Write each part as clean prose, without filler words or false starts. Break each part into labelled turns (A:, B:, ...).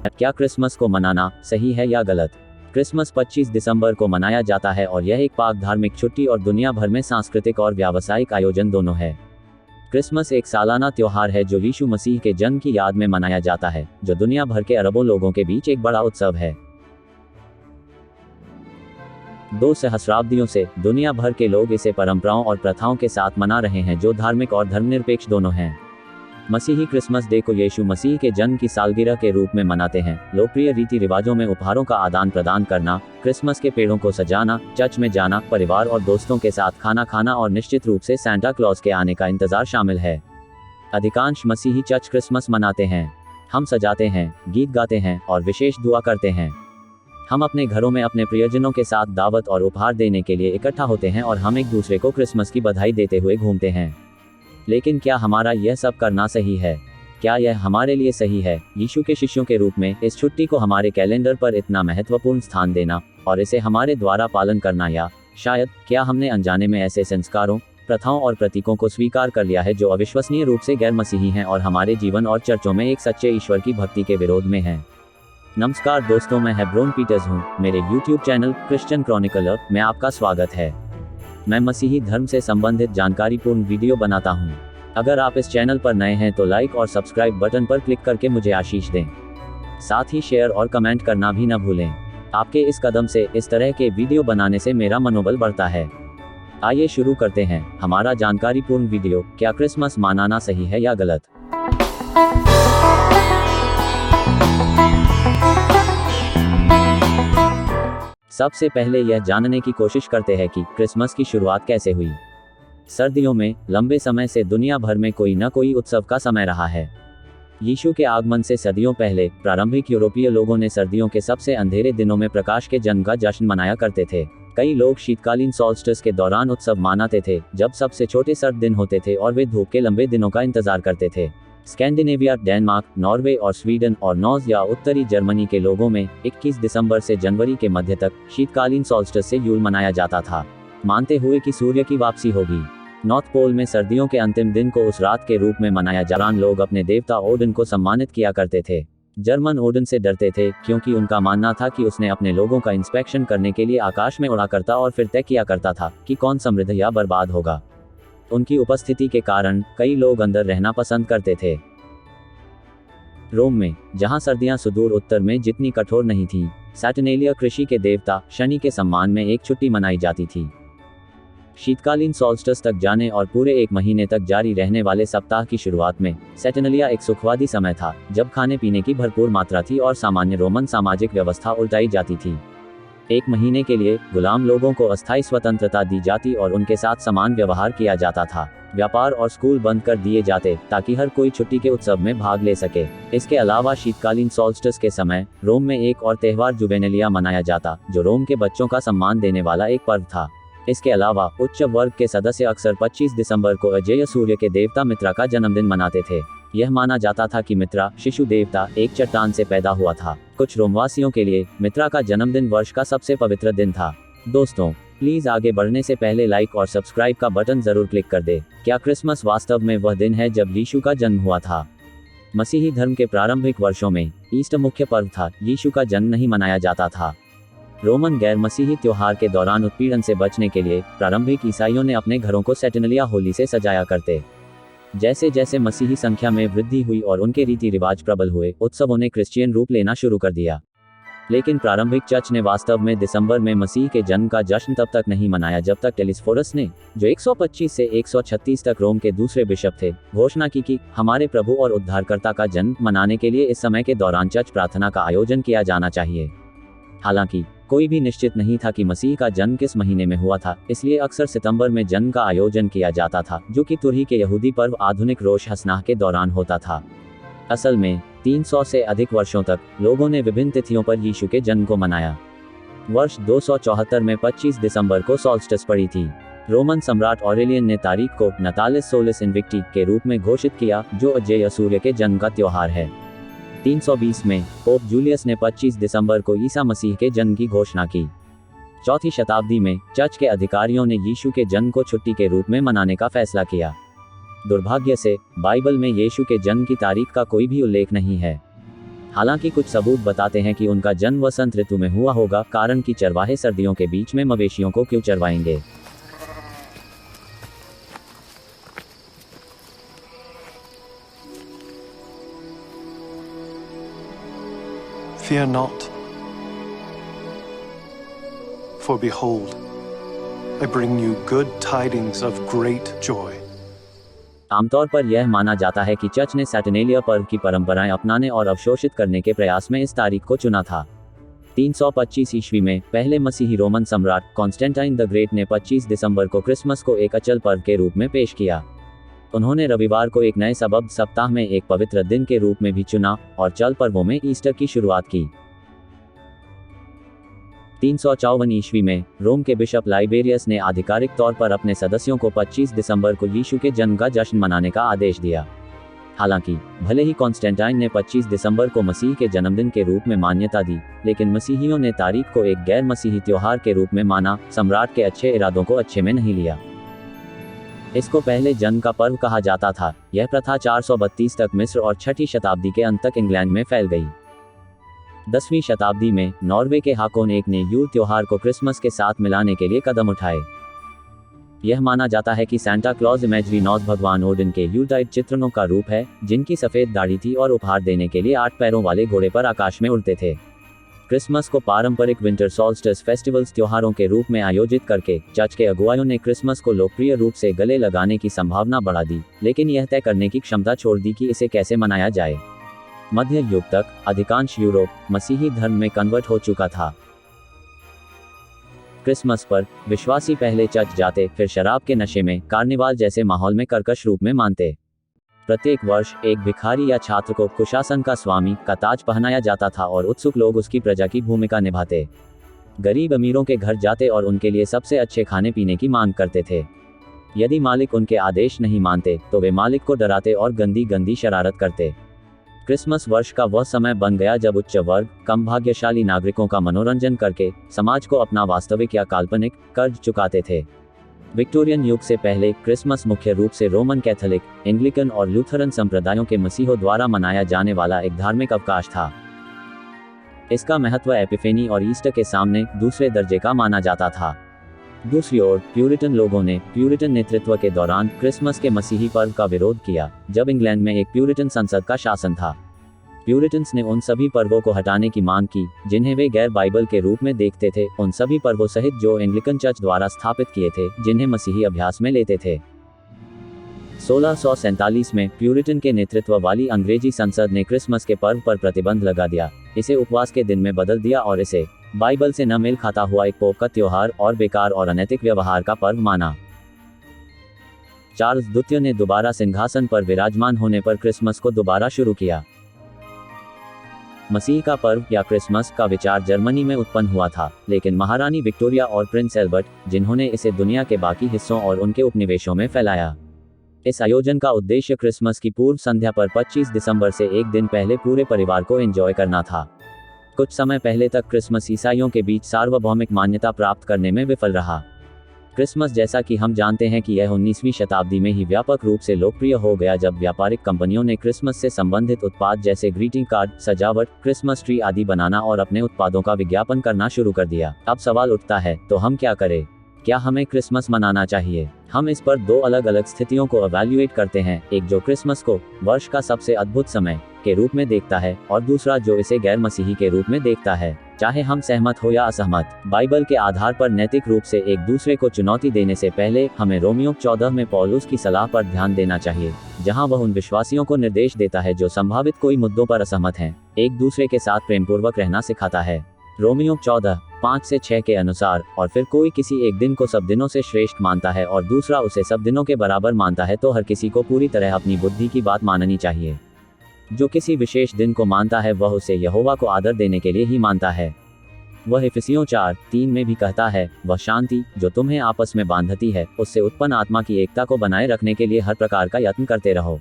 A: क्या क्रिसमस को मनाना सही है या गलत? क्रिसमस 25 दिसंबर को मनाया जाता है और यह एक पाक धार्मिक छुट्टी और दुनिया भर में सांस्कृतिक और व्यावसायिक आयोजन दोनों है। क्रिसमस एक सालाना त्योहार है जो यीशु मसीह के जन्म की याद में मनाया जाता है, जो दुनिया भर के अरबों लोगों के बीच एक बड़ा उत्सव है। 2 सहस्राब्दियों से दुनिया भर के लोग इसे परंपराओं और प्रथाओं के साथ मना रहे हैं जो धार्मिक और धर्मनिरपेक्ष दोनों हैं। मसीही क्रिसमस डे को यीशु मसीह के जन्म की सालगिरह के रूप में मनाते हैं। लोकप्रिय रीति रिवाजों में उपहारों का आदान प्रदान करना, क्रिसमस के पेड़ों को सजाना, चर्च में जाना, परिवार और दोस्तों के साथ खाना खाना और निश्चित रूप से सांता क्लॉज के आने का इंतजार शामिल है। अधिकांश मसीही चर्च क्रिसमस मनाते हैं। हम सजाते हैं, गीत गाते हैं और विशेष दुआ करते हैं। हम अपने घरों में अपने प्रियजनों के साथ दावत और उपहार देने के लिए इकट्ठा होते हैं और हम एक दूसरे को क्रिसमस की बधाई देते हुए घूमते हैं। लेकिन क्या हमारा यह सब करना सही है? क्या यह हमारे लिए सही है? यीशु के शिष्यों के रूप में इस छुट्टी को हमारे कैलेंडर पर इतना महत्वपूर्ण स्थान देना और इसे हमारे द्वारा पालन करना, या शायद क्या हमने अनजाने में ऐसे संस्कारों, प्रथाओं और प्रतीकों को स्वीकार कर लिया है जो अविश्वसनीय रूप से गैर मसीही हैं और हमारे जीवन और चर्चों में एक सच्चे ईश्वर की भक्ति के विरोध में हैं? नमस्कार दोस्तों, मैं हेब्रोन पीटर्स हूँ। मेरे YouTube चैनल क्रिश्चियन क्रॉनिकलर में आपका स्वागत है। मैं मसीही धर्म से संबंधित जानकारीपूर्ण वीडियो बनाता हूँ। अगर आप इस चैनल पर नए हैं तो लाइक और सब्सक्राइब बटन पर क्लिक करके मुझे आशीष दें। साथ ही शेयर और कमेंट करना भी न भूलें। आपके इस कदम से इस तरह के वीडियो बनाने से मेरा मनोबल बढ़ता है। आइए शुरू करते हैं हमारा जानकारीपूर्ण वीडियो। क्या क्रिसमस मनाना सही है या गलत? सबसे पहले यह जानने की कोशिश करते हैं कि क्रिसमस की शुरुआत कैसे हुई। सर्दियों में लंबे समय से दुनिया भर में कोई न कोई उत्सव का समय रहा है। यीशु के आगमन से सदियों पहले प्रारंभिक यूरोपीय लोगों ने सर्दियों के सबसे अंधेरे दिनों में प्रकाश के जन्म का जश्न मनाया करते थे। कई लोग शीतकालीन सॉल्स्टिस के दौरान उत्सव मनाते थे, जब सबसे छोटे सर्द दिन होते थे और वे धूप के लंबे दिनों का इंतजार करते थे। स्कैंडिनेविया, डेनमार्क, नॉर्वे और स्वीडन और नॉर्ज या उत्तरी जर्मनी के लोगों में 21 दिसंबर से जनवरी के मध्य तक शीतकालीन सॉल्स्टिस से यूल मनाया जाता था, मानते हुए कि सूर्य की वापसी होगी। नॉर्थ पोल में सर्दियों के अंतिम दिन को उस रात के रूप में मनाया जा रहा। लोग अपने देवता ओडिन को सम्मानित किया करते थे। जर्मन ओडिन से डरते थे क्योंकि उनका मानना था कि उसने अपने लोगों का इंस्पेक्शन करने के लिए आकाश में उड़ा करता और फिर तय किया करता था कि कौन समृद्ध या बर्बाद होगा। उनकी उपस्थिति के कारण कई लोग अंदर रहना पसंद करते थे। रोम में, जहां सर्दियां सुदूर उत्तर में जितनी कठोर नहीं थीं, सैटर्नेलिया कृषि के देवता शनि के सम्मान में एक छुट्टी मनाई जाती थी। शीतकालीन सॉल्स्टिस तक जाने और पूरे 1 महीने तक जारी रहने वाले सप्ताह की शुरुआत में सैटर्नेलिया एक सुखवादी समय था, जब खाने पीने की भरपूर मात्रा थी और सामान्य रोमन सामाजिक व्यवस्था उल्टाई जाती थी। 1 महीने के लिए गुलाम लोगों को अस्थायी स्वतंत्रता दी जाती और उनके साथ समान व्यवहार किया जाता था। व्यापार और स्कूल बंद कर दिए जाते ताकि हर कोई छुट्टी के उत्सव में भाग ले सके। इसके अलावा शीतकालीन सॉल्स्टिस के समय रोम में एक और त्यौहार जुवेनेलिया मनाया जाता, जो रोम के बच्चों का सम्मान देने वाला एक पर्व था। इसके अलावा उच्च वर्ग के सदस्य अक्सर 25 दिसंबर को अजेय सूर्य के देवता मित्रा का जन्मदिन मनाते थे। यह माना जाता था कि मित्रा, शिशु देवता, एक चट्टान से पैदा हुआ था। कुछ रोमवासियों के लिए मित्रा का जन्मदिन वर्ष का सबसे पवित्र दिन था। दोस्तों, प्लीज आगे बढ़ने से पहले लाइक और सब्सक्राइब का बटन जरूर क्लिक कर दे। क्या क्रिसमस वास्तव में वह दिन है जब यीशु का जन्म हुआ था? मसीही धर्म के प्रारंभिक वर्षों में ईस्टर मुख्य पर्व था। यीशु का जन्म नहीं मनाया जाता था। रोमन गैर मसीही त्योहार के दौरान उत्पीड़न से बचने के लिए प्रारंभिक ईसाइयों ने अपने घरों को सैटर्नेलिया होली से सजाया करते। जैसे जैसे मसीही संख्या में वृद्धि हुई और उनके रीति रिवाज प्रबल हुए, उत्सवों ने क्रिश्चियन रूप लेना शुरू कर दिया। लेकिन प्रारंभिक चर्च ने वास्तव में दिसंबर में मसीह के जन्म का जश्न तब तक नहीं मनाया जब तक टेलिस्फोरस ने, जो 125 से 136 तक रोम के दूसरे बिशप थे, घोषणा की कि हमारे प्रभु और उद्धारकर्ता का जन्म मनाने के लिए इस समय के दौरान चर्च प्रार्थना का आयोजन किया जाना चाहिए। हालांकि कोई भी निश्चित नहीं था कि मसीह का जन्म किस महीने में हुआ था, इसलिए अक्सर सितंबर में जन्म का आयोजन किया जाता था, जो कि तुरही के यहूदी पर्व आधुनिक रोश हसनाह के दौरान होता था। असल में 300 से अधिक वर्षों तक लोगों ने विभिन्न तिथियों पर यीशु के जन्म को मनाया। वर्ष 274 में 25 दिसंबर को सॉल्स्टिस पड़ी थी। रोमन सम्राट ऑरेलियन ने तारीख को नतालिस सोलिस इन्विक्टी के रूप में घोषित किया, जो अजेय सूर्य के जन्म का त्योहार है। 320 में पोप जूलियस ने 25 दिसंबर को ईसा मसीह के जन्म की घोषणा की। 4वीं शताब्दी में चर्च के अधिकारियों ने यीशु के जन्म को छुट्टी के रूप में मनाने का फैसला किया। दुर्भाग्य से बाइबल में यीशु के जन्म की तारीख का कोई भी उल्लेख नहीं है। हालांकि कुछ सबूत बताते हैं कि उनका जन्म वसंत ऋतु में हुआ होगा, कारण कि चरवाहे सर्दियों के बीच में मवेशियों को क्यों चरवाएंगे।
B: Fear not, for behold, I bring you good tidings of great joy.
A: आमतौर पर यह माना जाता है कि चर्च ने सैटर्नेलिया पर्व की परंपराएं अपनाने और अवशोषित करने के प्रयास में इस तारीख को चुना था। 325 ईस्वी में पहले मसीही रोमन सम्राट कॉन्स्टेंटाइन द ग्रेट ने 25 दिसंबर को क्रिसमस को एक अचल पर्व के रूप में पेश किया। उन्होंने रविवार को एक नए सबब सप्ताह में एक पवित्र दिन के रूप में भी चुना और चल पर्वों में ईस्टर की शुरुआत की। 354 ईस्वी में रोम के बिशप लाइबेरियस ने आधिकारिक तौर पर अपने सदस्यों को 25 दिसंबर को यीशु के जन्म का जश्न मनाने का आदेश दिया। हालांकि भले ही कॉन्स्टेंटाइन ने 25 दिसंबर को मसीह के जन्मदिन के रूप में मान्यता दी, लेकिन मसीहियों ने तारीख को एक गैर मसीही त्योहार के रूप में माना। सम्राट के अच्छे इरादों को अच्छे में नहीं लिया। इसको पहले जन्म का पर्व कहा जाता था। यह प्रथा 432 तक मिस्र और 6वीं शताब्दी के अंत तक इंग्लैंड में फैल गई। 10वीं शताब्दी में नॉर्वे के हाकोन एक ने यूल त्योहार को क्रिसमस के साथ मिलाने के लिए कदम उठाए। यह माना जाता है कि सैंटा क्लॉज इमेजरी नॉर्स भगवान ओडिन के यूटाइड चित्रणों का रूप है, जिनकी सफेद दाढ़ी थी और उपहार देने के लिए 8 पैरों वाले घोड़े पर आकाश में उड़ते थे। क्रिसमस को पारंपरिक विंटर सॉल्स्टिस फेस्टिवल्स त्योहारों के रूप में आयोजित करके चर्च के अगुवाओं ने क्रिसमस को लोकप्रिय रूप से गले लगाने की संभावना बढ़ा दी, लेकिन यह तय करने की क्षमता छोड़ दी कि इसे कैसे मनाया जाए। मध्य युग तक अधिकांश यूरोप मसीही धर्म में कन्वर्ट हो चुका था। क्रिसमस पर विश्वासी पहले चर्च जाते, फिर शराब के नशे में कार्निवाल जैसे माहौल में कर्कश रूप में मानते। प्रत्येक वर्ष एक भिखारी या छात्र को कुशासन का स्वामी का ताज पहनाया जाता था और उत्सुक लोग उसकी प्रजा की भूमिका निभाते। गरीब अमीरों के घर जाते और उनके लिए सबसे अच्छे खाने पीने की मांग करते थे। यदि मालिक उनके आदेश नहीं मानते तो वे मालिक को डराते और गंदी गंदी शरारत करते। क्रिसमस वर्ष का वह समय बन गया जब उच्च वर्ग कम भाग्यशाली नागरिकों का मनोरंजन करके समाज को अपना वास्तविक या काल्पनिक कर्ज चुकाते थे। विक्टोरियन युग से पहले क्रिसमस मुख्य रूप से रोमन कैथोलिक, एंग्लिकन और लूथरन संप्रदायों के मसीहों द्वारा मनाया जाने वाला एक धार्मिक अवकाश था। इसका महत्व एपिफेनी और ईस्टर के सामने दूसरे दर्जे का माना जाता था। दूसरी ओर प्यूरिटन लोगों ने प्यूरिटन नेतृत्व के दौरान क्रिसमस के मसीही पर्व का विरोध किया, जब इंग्लैंड में एक प्यूरिटन संसद का शासन था। प्यूरिटन्स ने उन सभी पर्वों को हटाने की मांग की जिन्हें वे गैर बाइबल के रूप में देखते थे, उन सभी पर्वों सहित जो एंग्लिकन चर्च द्वारा स्थापित किए थे, जिन्हें मसीही अभ्यास में लेते थे। 1647 में प्यूरिटन के नेतृत्व वाली अंग्रेजी संसद ने क्रिसमस के पर्व पर प्रतिबंध लगा दिया, इसे उपवास के दिन में बदल दिया और इसे बाइबल से न मेल खाता हुआ एक पोप का त्योहार और बेकार और अनैतिक व्यवहार का पर्व माना। चार्ल्स द्वितीय ने दोबारा सिंहासन पर विराजमान होने पर क्रिसमस को दोबारा शुरू किया। मसीह का पर्व या क्रिसमस का विचार जर्मनी में उत्पन्न हुआ था, लेकिन महारानी विक्टोरिया और प्रिंस एल्बर्ट, जिन्होंने इसे दुनिया के बाकी हिस्सों और उनके उपनिवेशों में फैलाया। इस आयोजन का उद्देश्य क्रिसमस की पूर्व संध्या पर 25 दिसंबर से एक दिन पहले पूरे परिवार को एंजॉय करना था। कुछ समय पहले तक क्रिसमस ईसाइयों के बीच सार्वभौमिक मान्यता प्राप्त करने में विफल रहा। क्रिसमस, जैसा कि हम जानते हैं कि यह 19वीं शताब्दी में ही व्यापक रूप से लोकप्रिय हो गया, जब व्यापारिक कंपनियों ने क्रिसमस से संबंधित उत्पाद जैसे ग्रीटिंग कार्ड, सजावट, क्रिसमस ट्री आदि बनाना और अपने उत्पादों का विज्ञापन करना शुरू कर दिया। अब सवाल उठता है, तो हम क्या करें? क्या हमें क्रिसमस मनाना चाहिए? हम इस पर 2 अलग अलग स्थितियों को इवैल्यूएट करते हैं, एक जो क्रिसमस को वर्ष का सबसे अद्भुत समय के रूप में देखता है और दूसरा जो इसे गैर मसीही के रूप में देखता है। चाहे हम सहमत हो या असहमत, बाइबल के आधार पर नैतिक रूप से एक दूसरे को चुनौती देने से पहले हमें रोमियो 14 में पौलुस की सलाह पर ध्यान देना चाहिए, जहां वह उन विश्वासियों को निर्देश देता है जो संभावित कोई मुद्दों पर असहमत हैं, एक दूसरे के साथ प्रेमपूर्वक रहना सिखाता है। रोमियो 14:5-6 के अनुसार, और फिर कोई किसी एक दिन को सब दिनों से श्रेष्ठ मानता है और दूसरा उसे सब दिनों के बराबर मानता है, तो हर किसी को पूरी तरह अपनी बुद्धि की बात माननी चाहिए। जो किसी विशेष दिन को मानता है वह उसे यहोवा को आदर देने के लिए ही मानता है। वह इफिसियों 4:3 में भी कहता है, वह शांति जो तुम्हें आपस में बांधती है, उससे उत्पन्न आत्मा की एकता को बनाए रखने के लिए हर प्रकार का यत्न करते रहो।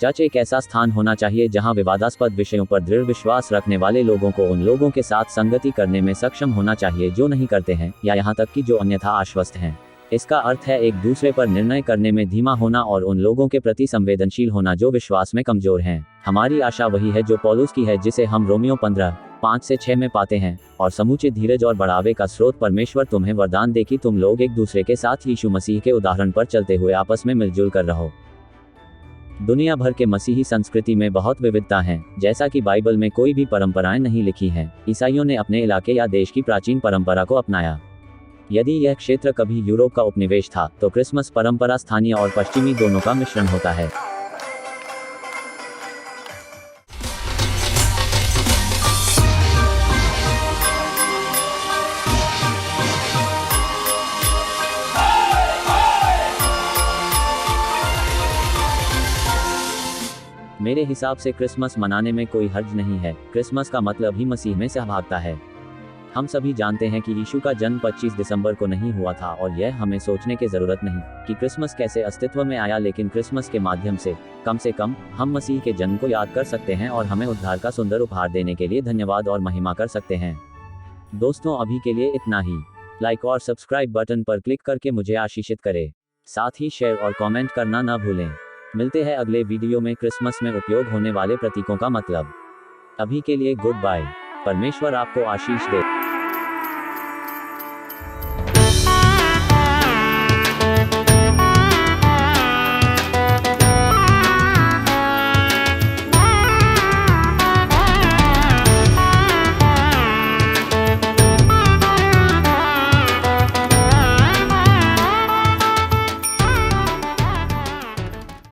A: चर्च एक ऐसा स्थान होना चाहिए जहां विवादास्पद विषयों पर दृढ़ विश्वास रखने वाले लोगों को उन लोगों के साथ संगति करने में सक्षम होना चाहिए जो नहीं करते हैं, या यहां तक कि जो अन्यथा आश्वस्त हैं। इसका अर्थ है एक दूसरे पर निर्णय करने में धीमा होना और उन लोगों के प्रति संवेदनशील होना जो विश्वास में कमजोर हैं। हमारी आशा वही है जो पौलुस की है, जिसे हम रोमियो 15:5-6 में पाते हैं, और समूचे धीरज और बढ़ावे का स्रोत परमेश्वर तुम्हें वरदान दे कि तुम लोग एक दूसरे के साथ यीशु मसीह के उदाहरण पर चलते हुए आपस में मिलजुल कर रहो। दुनिया भर के मसीही संस्कृति में बहुत विविधता है। जैसा कि बाइबल में कोई भी परंपराएं नहीं लिखी हैं, ईसाइयों ने अपने इलाके या देश की प्राचीन परंपरा को अपनाया। यदि यह क्षेत्र कभी यूरोप का उपनिवेश था, तो क्रिसमस परंपरा स्थानीय और पश्चिमी दोनों का मिश्रण होता है। मेरे हिसाब से क्रिसमस मनाने में कोई हर्ज नहीं है। क्रिसमस का मतलब ही मसीह में सहभागिता है। हम सभी जानते हैं कि यीशु का जन्म 25 दिसंबर को नहीं हुआ था, और यह हमें सोचने की जरूरत नहीं कि क्रिसमस कैसे अस्तित्व में आया, लेकिन क्रिसमस के माध्यम से कम हम मसीह के जन्म को याद कर सकते हैं और हमें उद्धार का सुंदर उपहार देने के लिए धन्यवाद और महिमा कर सकते हैं। दोस्तों, अभी के लिए इतना ही। लाइक और सब्सक्राइब बटन पर क्लिक करके मुझे आशीषित करें। साथ ही शेयर और कमेंट करना न भूलें। मिलते हैं अगले वीडियो में क्रिसमस में उपयोग होने वाले प्रतीकों का मतलब। अभी के लिए गुड बाय। परमेश्वर आपको आशीष दे।